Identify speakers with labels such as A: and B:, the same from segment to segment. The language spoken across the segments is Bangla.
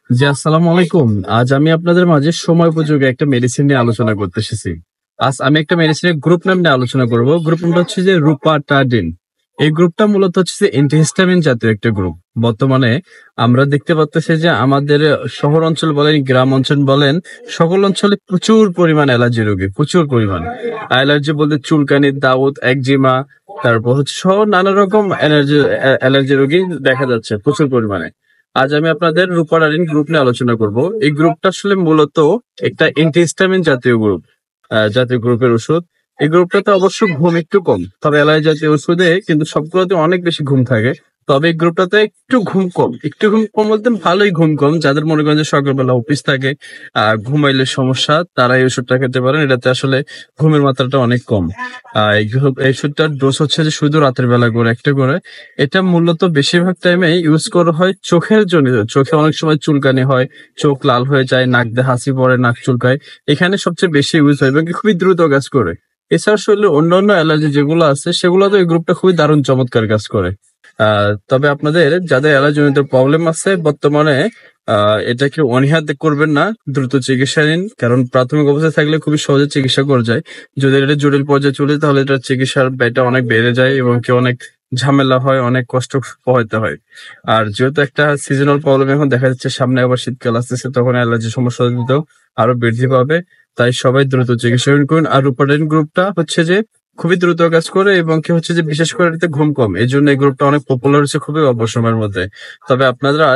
A: জি, আসসালামু আলাইকুম। আজ আমি আপনাদের মাঝে সময় উপযোগী একটা মেডিসিন নিয়ে আলোচনা করতে এসেছি। আজ আমি একটা মেডিসিনের গ্রুপ নাম নিয়ে আলোচনা করব। গ্রুপ নামটা হচ্ছে যে রুপাটাডিন। এই গ্রুপটা মূলত হচ্ছে যে অ্যান্টিহিস্টামিন জাতীয় একটা গ্রুপ। বর্তমানে আমরা দেখতে পারতেছি যে আমাদের শহর অঞ্চল বলেন, গ্রাম অঞ্চল বলেন, সকল অঞ্চলে প্রচুর পরিমাণ অ্যালার্জি রোগী, প্রচুর পরিমাণ। অ্যালার্জি বলতে চুলকানি, দাউদ, একজিমা, তারপর হচ্ছে সহ নানা রকম অ্যালার্জি রোগী দেখা যাচ্ছে প্রচুর পরিমাণে। আজ আমি আপনাদের রুপারালিন গ্রুপ নিয়ে আলোচনা করব। এই গ্রুপটা আসলে মূলত একটা অ্যান্টিহিস্টামিন জাতীয় গ্রুপ, জাতীয় গ্রুপের ওষুধ। এই গ্রুপটাতে অবশ্য ঘুম একটু কম, তবে অ্যালার্জি জাতীয় ওষুধে কিন্তু সবগুলোতে অনেক বেশি ঘুম থাকে। তবে এই গ্রুপটাতে একটু ঘুম কম, একটু ঘুম কম বলতে ভালোই ঘুম কম। যাদের মনে করেন যে সকালবেলা অফিস থাকে, ঘুমাইলে সমস্যা, তারা এই ওষুধটা খেতে পারেন। এটাতে আসলে ঘুমের মাত্রাটা অনেক কম। এই ওষুধটার ডোজ হচ্ছে যে শুধু রাতের বেলা করে একটা করে। এটা মূলত বেশিরভাগ টাইমে ইউজ করা হয় চোখের জন্য। চোখে অনেক সময় চুলকানি হয়, চোখ লাল হয়ে যায়, নাক দিয়ে হাসি পড়ে, নাক চুলকায়। এখানে সবচেয়ে বেশি ইউজ হয় এবং খুবই দ্রুত কাজ করে। এছাড়া শরীরের অন্যান্য অ্যালার্জি যেগুলো আছে সেগুলো তো এই গ্রুপটা খুবই দারুণ চমৎকার কাজ করে। তবে আপনাদের যাদের অ্যালার্জিজনিত প্রবলেম আছে বর্তমানে, এটাকে অনীহাতে করবেন না, দ্রুত চিকিৎসা নিন। কারণ প্রাথমিক অবস্থায় থাকলে খুবই সহজে চিকিৎসা করা যায়। যদি এটা জটিল পর্যায়ে চলে তাহলে এটা চিকিৎসার ব্যয়টা অনেক বেড়ে যায় এবং কি অনেক ঝামেলা হয়, অনেক কষ্ট পোহাইতে হয়। আর যেহেতু একটা সিজনাল প্রবলেম এখন দেখা যাচ্ছে, সামনে আবার শীতকাল আসতেছে, তখন অ্যালার্জি সমস্যা কিন্তু আরো বৃদ্ধি পাবে। তাই সবাই দ্রুত চিকিৎসা করুন। আর রুপারেন গ্রুপটা হচ্ছে যে খুবই দ্রুত কাজ করে এবং কি হচ্ছে যে বিশেষ করে এটাতে ঘুম কম, এই জন্য এই গ্রুপটা অনেক পপুলার হচ্ছে খুবই অল্প সময়ের মধ্যে। তবে আপনারা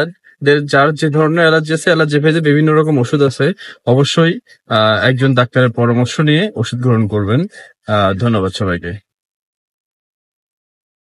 A: যার যে ধরনের অ্যালার্জি আছে, অ্যালার্জি ভেদে বিভিন্ন রকম ওষুধ আছে। অবশ্যই একজন ডাক্তারের পরামর্শ নিয়ে ওষুধ গ্রহণ করবেন। ধন্যবাদ সবাইকে।